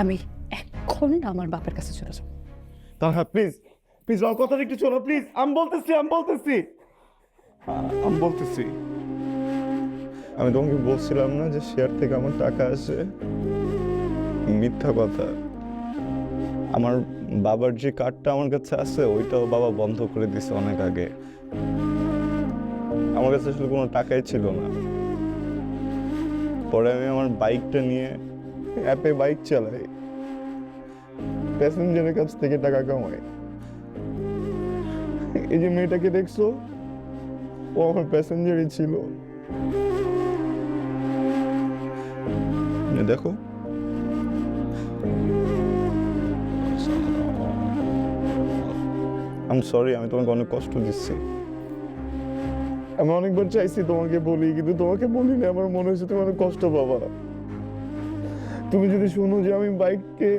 আমি এখন আমার বাপের কাছে চলে যাবো। তাহা প্লিজ প্লিজ আমার কথাটা একটু শোনো প্লিজ। আমি তোমাকে বলছিলাম না যে শেয়ার থেকে আমার টাকা আসে, মিথ্যা কথা। আমার বাবার যে কার্ডটা আমার কাছে আছে ওইটাও বাবা বন্ধ করে দিছে অনেক আগে। আমার কাছে আসলে কোনো টাকাই ছিল না। পরে আমি আমার বাইকটা নিয়ে অ্যাপে বাইক চালাই, প্যাসেঞ্জারের কাছ থেকে টাকা কামাই। এই যে মেয়েটাকে দেখছো, ও আমার প্যাসেঞ্জারই ছিল। দেখো, আমি সরি, আমি তোমাকে অনেক কষ্ট দিচ্ছি। আমি অনেকবার চাইছি তোমাকে বলি, কিন্তু তোমাকে বলিনি। আমার মনে হয়েছে তুমি অনেক কষ্ট পাবা। তুমি যদি শুনো যে আমি বাইককে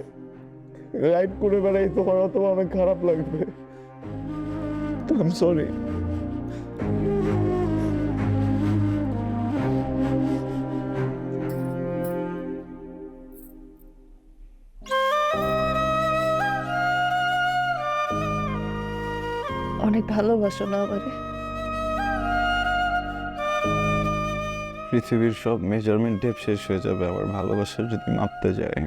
রাইড করে বেড়াই, তোমার অনেক খারাপ লাগবে। তো আমি সরি। অনেক ভালোবাসো না আমারে? পৃথিবীর সব মেজারমেন্ট টেপ শেষ হয়ে যাবে আমার ভালোবাসার যদি মাপতে যায়।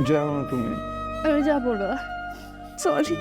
যাও না তুমি। আমি যাবো না, সরি।